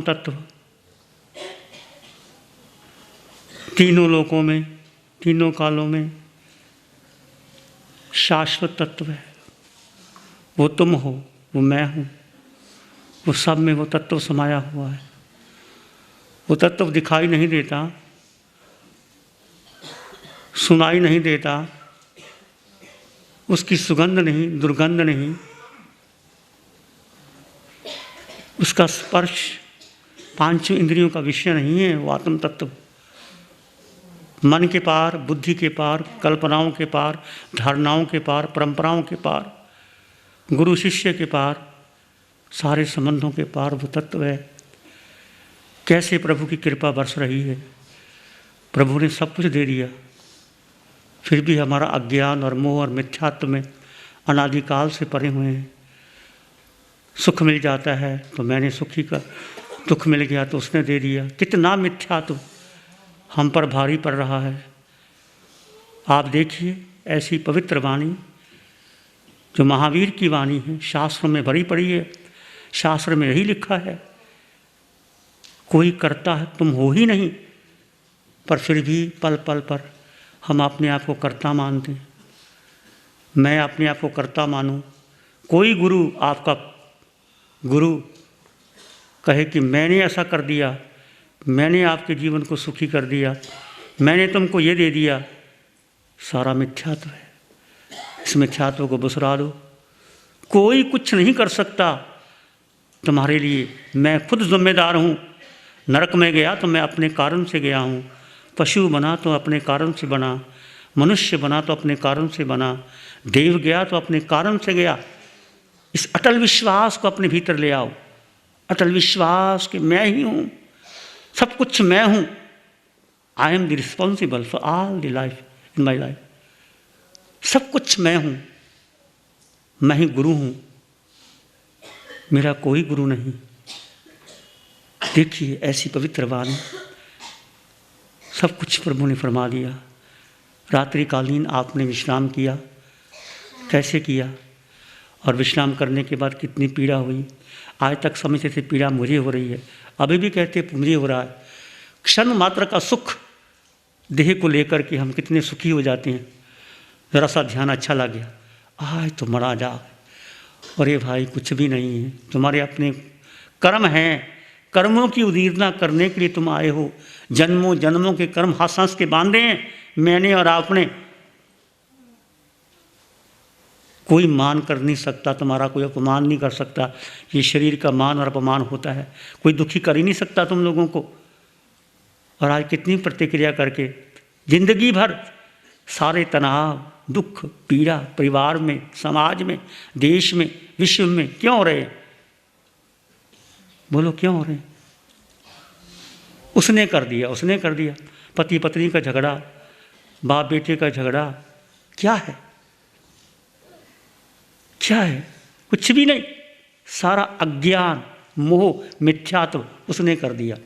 तत्व तीनों लोकों में, तीनों कालों में शाश्वत तत्व है। वो तुम हो, वो मैं हूँ, वो सब में वो तत्व समाया हुआ है। वो तत्व दिखाई नहीं देता, सुनाई नहीं देता, उसकी सुगंध नहीं, दुर्गंध नहीं, उसका स्पर्श पांचों इंद्रियों का विषय नहीं है। वो आत्म तत्व मन के पार, बुद्धि के पार, कल्पनाओं के पार, धारणाओं के पार, परंपराओं के पार, गुरु शिष्य के पार, सारे संबंधों के पार वो तत्व है। कैसे प्रभु की कृपा बरस रही है। प्रभु ने सब कुछ दे दिया, फिर भी हमारा अज्ञान और मोह और मिथ्यात्व में अनादिकाल से परे हुए हैं। सुख मिल जाता है तो मैंने सुखी का, दुख मिल गया तो उसने दे दिया। कितना मिथ्यात्व हम पर भारी पड़ रहा है। आप देखिए ऐसी पवित्र वाणी जो महावीर की वाणी है, शास्त्र में भरी पड़ी है। शास्त्र में यही लिखा है, कोई करता है तुम हो ही नहीं, पर फिर भी पल पल पर हम अपने आप को कर्ता मानते हैं। मैं अपने आप को कर्ता मानूं। कोई गुरु, आपका गुरु कहे कि मैंने ऐसा कर दिया, मैंने आपके जीवन को सुखी कर दिया, मैंने तुमको ये दे दिया, सारा मिथ्यात्व है। इस मिथ्यात्व को बुसरा दो। कोई कुछ नहीं कर सकता तुम्हारे लिए, मैं खुद जिम्मेदार हूँ। नरक में गया तो मैं अपने कारण से गया हूँ, पशु बना तो अपने कारण से बना, मनुष्य बना तो अपने कारण से बना, देव गया तो अपने कारण से गया। इस अटल विश्वास को अपने भीतर ले आओ। अटल विश्वास कि मैं ही हूँ, सब कुछ मैं हूँ। I am the responsible for all the life in my life. सब कुछ मैं हूँ, मैं ही गुरु हूँ, मेरा कोई गुरु नहीं। देखिए ऐसी पवित्र वाणी, सब कुछ प्रभु ने फरमा दिया। रात्रिकालीन आपने विश्राम किया, कैसे किया, और विश्राम करने के बाद कितनी पीड़ा हुई। आज तक समझते थे पीड़ा मुझे हो रही है, अभी भी कहते मुझे हो रहा है। क्षण मात्र का सुख देह को लेकर के हम कितने सुखी हो जाते हैं। ज़रा सा ध्यान अच्छा लग गया, आज तो मरा जा। अरे भाई कुछ भी नहीं है, तुम्हारे अपने कर्म हैं। कर्मों की उदीरना करने के लिए तुम आए हो। जन्मों जन्मों के कर्म हाथ सांस के बांधे हैं मैंने और आपने। कोई मान कर नहीं सकता तुम्हारा, कोई अपमान नहीं कर सकता। ये शरीर का मान और अपमान होता है, कोई दुखी कर ही नहीं सकता तुम लोगों को। और आज कितनी प्रतिक्रिया करके जिंदगी भर सारे तनाव, दुख, पीड़ा परिवार में, समाज में, देश में, विश्व में क्यों हो रहे? बोलो क्यों हो रहे? उसने कर दिया, उसने कर दिया। पति पत्नी का झगड़ा, बाप बेटे का झगड़ा, क्या है? क्या है? कुछ भी नहीं। सारा अज्ञान, मोह, मिथ्यात्व उसने कर दिया।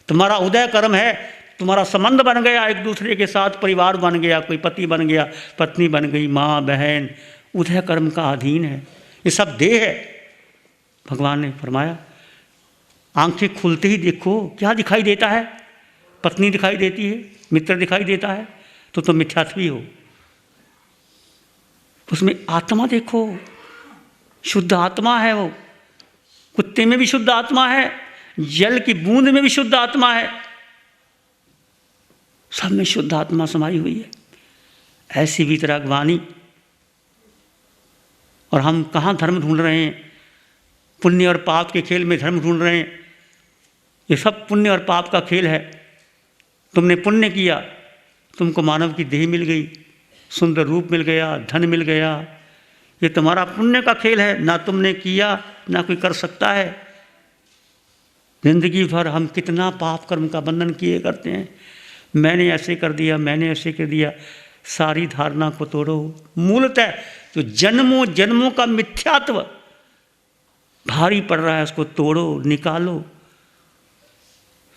तुम्हारा उदय कर्म है, तुम्हारा संबंध बन गया एक दूसरे के साथ, परिवार बन गया, कोई पति बन गया, पत्नी बन गई, माँ बहन, उदय कर्म का अधीन है। ये सब देह है। भगवान ने फरमाया आंखें खुलते ही देखो क्या दिखाई देता है। पत्नी दिखाई देती है, मित्र दिखाई देता है, तो तुम मिथ्यात्वी हो। उसमें आत्मा देखो, शुद्ध आत्मा है वो। कुत्ते में भी शुद्ध आत्मा है, जल की बूंद में भी शुद्ध आत्मा है, सब में शुद्ध आत्मा समाई हुई है। ऐसी वीतराग वाणी। और हम कहाँ धर्म ढूंढ रहे हैं? पुण्य और पाप के खेल में धर्म ढूंढ रहे हैं। ये सब पुण्य और पाप का खेल है। तुमने पुण्य किया, तुमको मानव की देह मिल गई, सुंदर रूप मिल गया, धन मिल गया। ये तुम्हारा पुण्य का खेल है, ना तुमने किया ना कोई कर सकता है। जिंदगी भर हम कितना पाप कर्म का बंधन किए करते हैं। मैंने ऐसे कर दिया, मैंने ऐसे कर दिया। सारी धारणा को तोड़ो। मूलतः जो जन्मों जन्मों का मिथ्यात्व भारी पड़ रहा है, उसको तोड़ो, निकालो।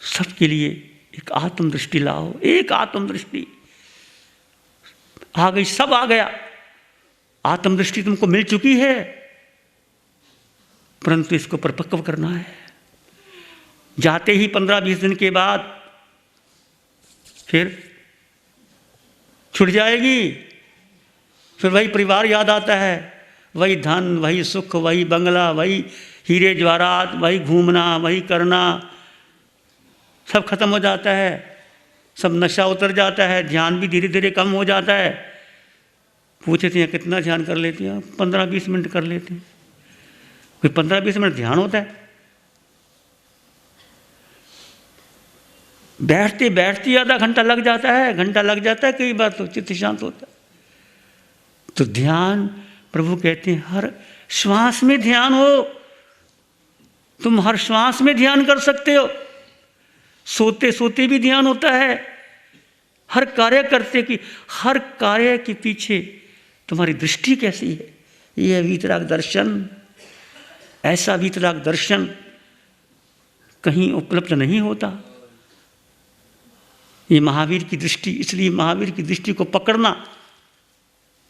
सबके लिए एक आत्मदृष्टि लाओ। एक आत्मदृष्टि आ गई, सब आ गया। आत्मदृष्टि तुमको मिल चुकी है, परंतु इसको परिपक्व करना है। जाते ही 15-20 दिन के बाद फिर छूट जाएगी। फिर वही परिवार याद आता है, वही धन, वही सुख, वही बंगला, वही हीरे जवाहरात, वही घूमना, वही करना, सब खत्म हो जाता है। सब नशा उतर जाता है, ध्यान भी धीरे धीरे कम हो जाता है। पूछते हैं कितना ध्यान कर लेती हैं? 15-20 मिनट कर लेते हैं। कोई 15-20 मिनट ध्यान होता है? बैठते बैठते आधा घंटा लग जाता है, घंटा लग जाता है, कई बार तो चित्त शांत होता है। तो ध्यान, प्रभु कहते हैं हर श्वास में ध्यान हो। तुम हर श्वास में ध्यान कर सकते हो, सोते सोते भी ध्यान होता है, हर कार्य करते की, हर कार्य के पीछे तुम्हारी दृष्टि कैसी है, यह वीतराग दर्शन। ऐसा वीतराग दर्शन कहीं उपलब्ध नहीं होता। ये महावीर की दृष्टि, इसलिए महावीर की दृष्टि को पकड़ना।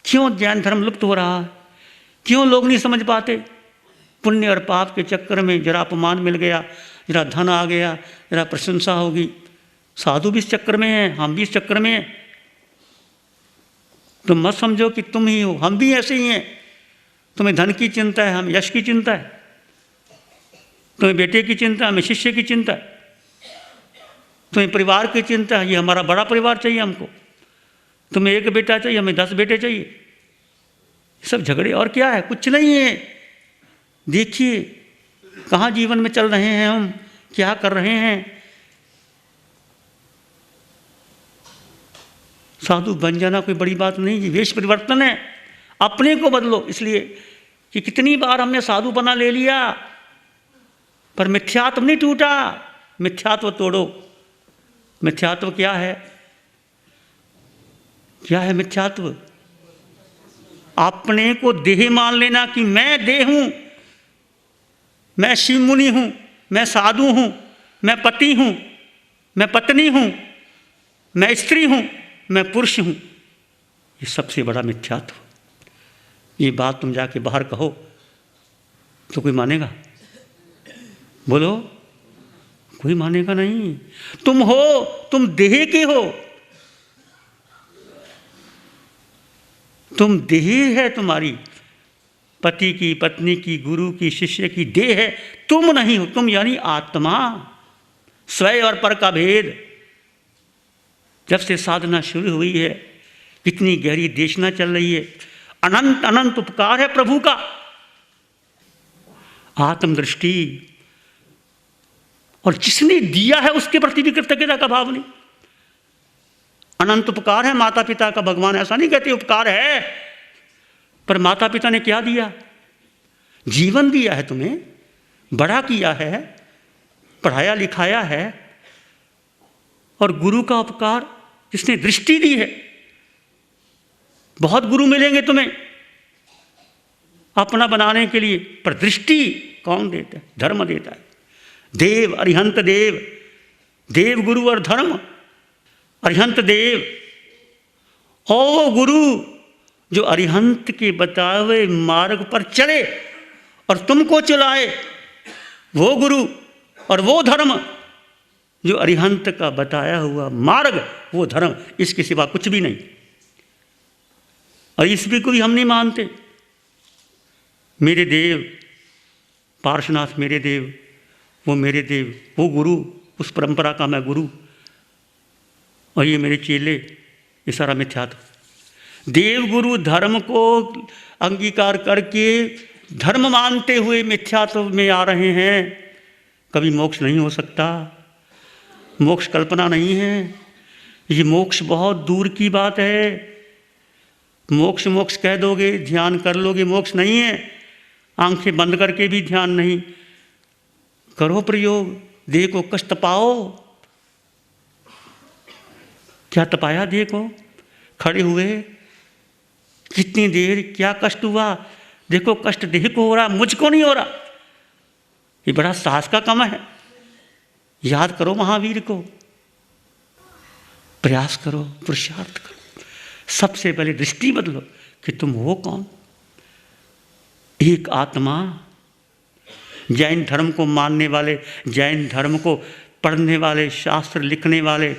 क्यों जैन धर्म लुप्त हो रहा है? क्यों लोग नहीं समझ पाते? पुण्य और पाप के चक्कर में जरा अपमान मिल गया, जरा धन आ गया, जरा प्रशंसा होगी। साधु भी इस चक्कर में हैं, हम भी इस चक्कर में हैं। तुम मत समझो कि तुम ही हो, हम भी ऐसे ही हैं। तुम्हें धन की चिंता है, हमें यश की चिंता है। तुम्हें बेटे की चिंता, हमें शिष्य की चिंता है। तुम्हें परिवार की चिंता है, ये हमारा बड़ा परिवार चाहिए हमको। तुम्हें एक बेटा चाहिए, हमें 10 बेटे चाहिए। सब झगड़े और क्या है? कुछ नहीं है। देखिए कहाँ जीवन में चल रहे हैं हम, क्या कर रहे हैं। साधु बन जाना कोई बड़ी बात नहीं है, वेश परिवर्तन है। अपने को बदलो, इसलिए कि कितनी बार हमने साधु बना ले लिया, पर मिथ्यात्व नहीं टूटा। मिथ्यात्व तोड़ो। मिथ्यात्व क्या है? क्या है मिथ्यात्व? अपने को देह मान लेना कि मैं देह हूं, मैं शिव मुनि हूं, मैं साधु हूं, मैं पति हूं, मैं पत्नी हूं, मैं स्त्री हूं, मैं पुरुष हूं। ये सबसे बड़ा मिथ्यात्व। ये बात तुम जाके बाहर कहो तो कोई मानेगा? बोलो, कोई मानेगा नहीं। तुम हो, तुम देह के हो। तुम देह है तुम्हारी, पति की, पत्नी की, गुरु की, शिष्य की देह है। तुम नहीं हो। तुम यानी आत्मा। स्वयं और पर का भेद। जब से साधना शुरू हुई है, कितनी गहरी देशना चल रही है। अनंत अनंत उपकार है प्रभु का। आत्मदृष्टि, और जिसने दिया है उसके प्रति भी कृतज्ञता का भाव नहीं। अनंत उपकार है माता पिता का। भगवान ऐसा नहीं कहते उपकार है, पर माता पिता ने क्या दिया? जीवन दिया है, तुम्हें बड़ा किया है, पढ़ाया लिखाया है। और गुरु का उपकार, जिसने दृष्टि दी है। बहुत गुरु मिलेंगे तुम्हें अपना बनाने के लिए, पर दृष्टि कौन देता है? धर्म देता है। देव, अरिहंत देव, देव गुरु और धर्म। अरिहंत देव, ओ गुरु जो अरिहंत के बताए हुए मार्ग पर चले और तुमको चलाए, वो गुरु और वो धर्म जो अरिहंत का बताया हुआ मार्ग, वो धर्म। इसके सिवा कुछ भी नहीं। और इसमें कोई हम नहीं मानते। मेरे देव, पार्श्वनाथ मेरे देव, वो मेरे देव, वो गुरु, उस परंपरा का मैं गुरु, और ये मेरे चेले। ये सारा मिथ्यात्व। देव गुरु धर्म को अंगीकार करके धर्म मानते हुए मिथ्यात्व में आ रहे हैं। कभी मोक्ष नहीं हो सकता। मोक्ष कल्पना नहीं है। ये मोक्ष बहुत दूर की बात है। मोक्ष मोक्ष कह दोगे, ध्यान कर लोगे, मोक्ष नहीं है। आंखें बंद करके भी ध्यान नहीं। करो प्रयोग, देह को कष्ट पाओ। क्या तपाया देह को? खड़े हुए कितनी देर, क्या कष्ट हुआ? देखो कष्ट देह को हो रहा, मुझको नहीं हो रहा। ये बड़ा साहस का काम है। याद करो महावीर को, प्रयास करो, पुरुषार्थ करो। सबसे पहले दृष्टि बदलो कि तुम हो कौन। एक आत्मा, जैन धर्म को मानने वाले, जैन धर्म को पढ़ने वाले, शास्त्र लिखने वाले,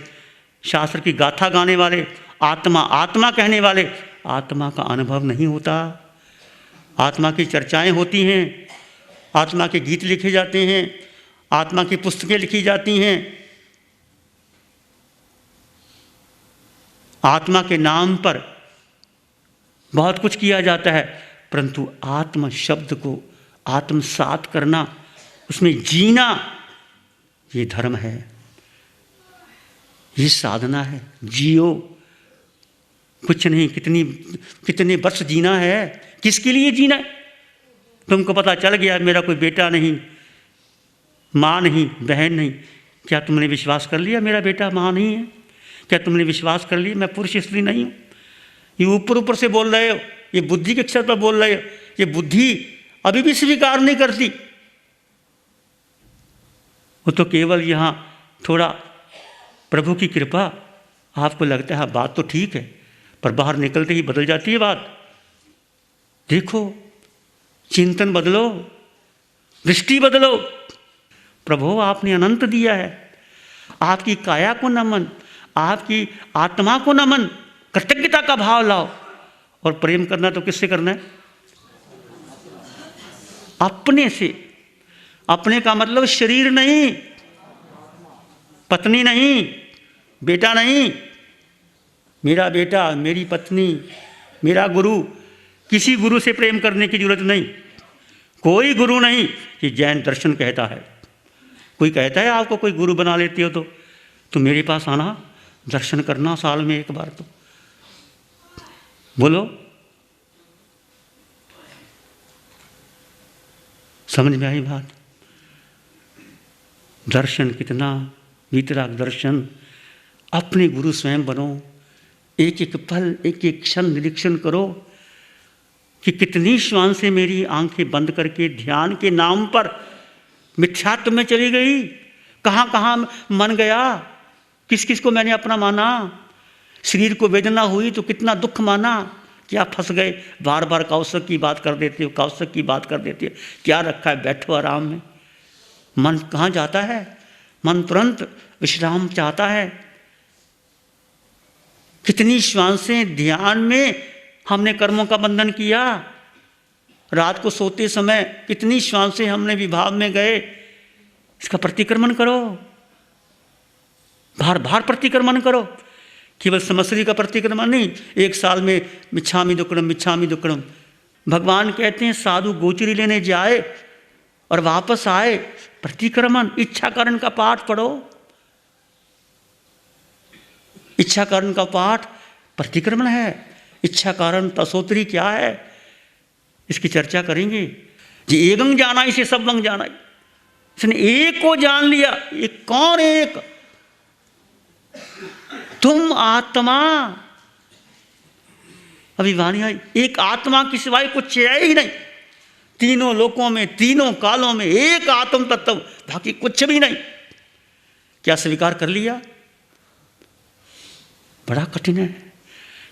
शास्त्र की गाथा गाने वाले, आत्मा आत्मा कहने वाले, आत्मा का अनुभव नहीं होता। आत्मा की चर्चाएं होती हैं, आत्मा के गीत लिखे जाते हैं, आत्मा की पुस्तकें लिखी जाती हैं, आत्मा के नाम पर बहुत कुछ किया जाता है, परंतु आत्म शब्द को आत्मसात करना, उसमें जीना, ये धर्म है, ये साधना है। जियो, कुछ नहीं, कितने वर्ष जीना है, किसके लिए जीना है? तुमको पता चल गया मेरा कोई बेटा नहीं, माँ नहीं, बहन नहीं, क्या तुमने विश्वास कर लिया मेरा बेटा माँ नहीं है? क्या तुमने विश्वास कर लिया मैं पुरुष स्त्री नहीं हूँ? ये ऊपर ऊपर से बोल रहे हो, ये बुद्धि के स्तर पर बोल रहे हो, ये बुद्धि अभी भी स्वीकार नहीं करती। वो तो केवल यहाँ थोड़ा प्रभु की कृपा, आपको लगता है बात तो ठीक है, पर बाहर निकलते ही बदल जाती है बात। देखो, चिंतन बदलो, दृष्टि बदलो। प्रभु आपने अनंत दिया है, आपकी काया को नमन, आपकी आत्मा को नमन, कृतज्ञता का भाव लाओ। और प्रेम करना तो किससे करना है? अपने से। अपने का मतलब शरीर नहीं, पत्नी नहीं, बेटा नहीं, मेरा बेटा, मेरी पत्नी, मेरा गुरु, किसी गुरु से प्रेम करने की जरूरत नहीं, कोई गुरु नहीं। ये जैन दर्शन कहता है। कोई कहता है आपको कोई गुरु बना लेती हो तो मेरे पास आना, दर्शन करना साल में एक बार तो। बोलो, समझ में आई बात? दर्शन कितना वीतराग दर्शन। अपने गुरु स्वयं बनो, एक एक पल, एक एक क्षण निरीक्षण करो कि कितनी श्वान से मेरी आंखें बंद करके ध्यान के नाम पर मिथ्यात्व में चली गई, कहाँ कहाँ मन गया, किस किस को मैंने अपना माना। शरीर को वेदना हुई तो कितना दुख माना, क्या फंस गए, बार बार कौशक की बात कर देते हो, कौशक की बात कर देते हो। क्या रखा है, बैठो आराम में। मन कहाँ जाता है? मन तुरंत विश्राम चाहता है। कितनी श्वासें ध्यान में हमने कर्मों का बंधन किया। रात को सोते समय कितनी श्वासें हमने विभाव में गए। इसका प्रतिक्रमण करो, बार बार प्रतिक्रमण करो। केवल समश्री का प्रतिक्रमण नहीं, एक साल में मिच्छामि दुक्कडम, मिच्छामि दुक्कडम। भगवान कहते हैं साधु गोचरी लेने जाए और वापस आए, प्रतिक्रमण। इच्छा कारण का पाठ पढ़ो, इच्छा कारण का पाठ प्रतिक्रमण है। इच्छा कारण तसोतरी क्या है, इसकी चर्चा करेंगे। जी एकं जाना, इसे सब अंग जाना। इसने एक को जान लिया। एक कौन? एक तुम आत्मा। अभी वाणी आई, एक आत्मा के सिवाय कुछ है ही नहीं। तीनों लोकों में, तीनों कालों में एक आत्म तत्व, बाकी कुछ भी नहीं। क्या स्वीकार कर लिया? बड़ा कठिन है,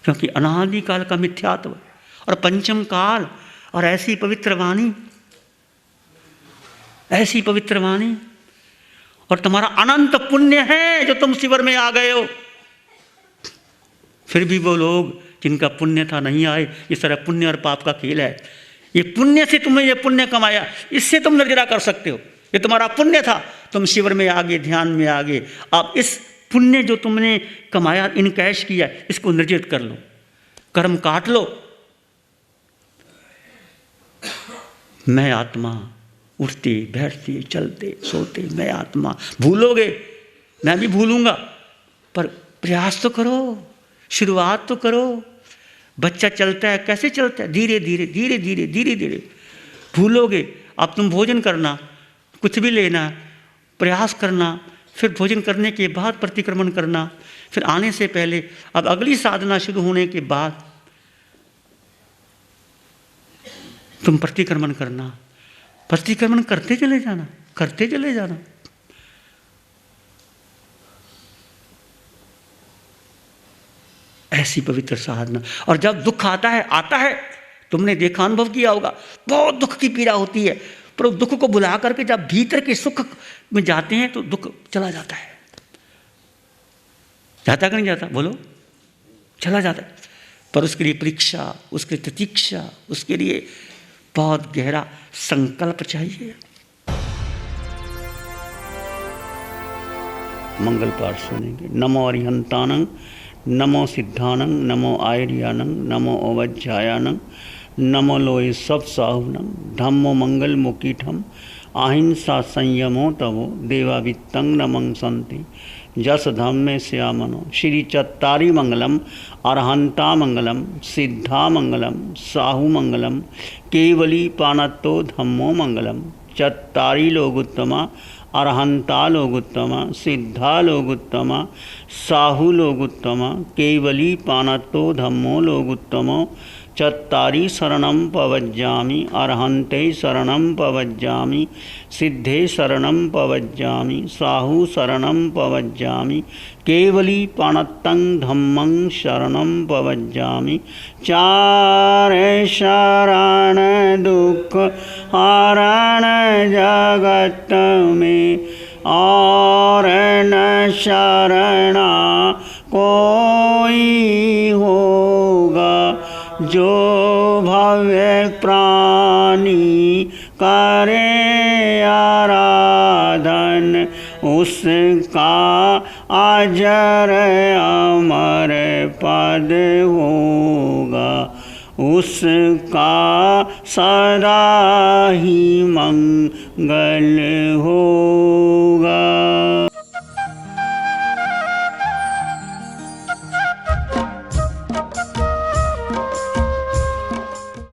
क्योंकि अनादि काल का मिथ्यात्व और पंचम काल और ऐसी पवित्र वाणी, ऐसी पवित्र वाणी, और तुम्हारा अनंत पुण्य है जो तुम शिविर में आ गए हो। फिर भी वो लोग जिनका पुण्य था नहीं आए। इस तरह पुण्य और पाप का खेल है। ये पुण्य से तुमने ये पुण्य कमाया, इससे तुम निर्जरा कर सकते हो। ये तुम्हारा पुण्य था, तुम शिविर में आ गए, ध्यान में आ गए। अब इस पुण्य जो तुमने कमाया, इनकैश किया, इसको निर्जित कर लो, कर्म काट लो। मैं आत्मा, उठते बैठते चलते सोते मैं आत्मा। भूलोगे, मैं भी भूलूंगा, पर प्रयास तो करो, शुरुआत तो करो। बच्चा चलता है, कैसे चलता है? धीरे धीरे धीरे धीरे धीरे धीरे। भूलोगे। अब तुम भोजन करना, कुछ भी लेना, प्रयास करना, फिर भोजन करने के बाद प्रतिक्रमण करना, फिर आने से पहले, अब अगली साधना शुरू होने के बाद तुम प्रतिक्रमण करना। प्रतिक्रमण करते चले जाना, करते चले जाना। ऐसी पवित्र साधना। और जब दुख आता है, तुमने देखा, अनुभव किया होगा, बहुत दुख की पीड़ा होती है, पर उस दुख को बुला करके जब भीतर के सुख में जाते हैं तो दुख चला जाता है। जाता कि नहीं जाता, बोलो? चला जाता है। पर उसके लिए परीक्षा, उसके लिए प्रतीक्षा, उसके लिए बहुत गहरा संकल्प चाहिए। मंगल पाठ सुनेंगे। नमो अरिहंतानं, नमो सिद्धानं, नमो आयर्यानं, नमो अवज्जायानं, नमो लोय सब साहुनं, धम्मो मंगल मुकीठम, अहिंसा संयमो तवो, देवावित्तं नमं संति, जस धम्मे श्यामनो। श्री चत्तारी मंगलम, अरहंता मंगलम, सिद्धा मंगलम, साहु मंगलम, केवली पानत्तो धम्मो मंगलम। चत्तारी लोगुत्तमा, अरहंता लोगुत्तमा, सिद्धा लोगुत्तमा, साहु लोगुत्तमा, केवली पानत्तो धम्मो लोगुत्तमो। चत्तारी शरणं पवज्जामि, अरहन्ते शरणं पवज्जामि, सिद्धे शरणं पवज्जामि, साहु शरणं पवज्जामि, केवली पाणत्तं धम्मं शरणं पवज्जामि। चारे शरण दुख हरण जगत में, और न शरणा कोई होगा। जो भव्य प्राणी करे आराधन, उसका अजर अमर पद होगा। उसका सदा ही मंगल हो।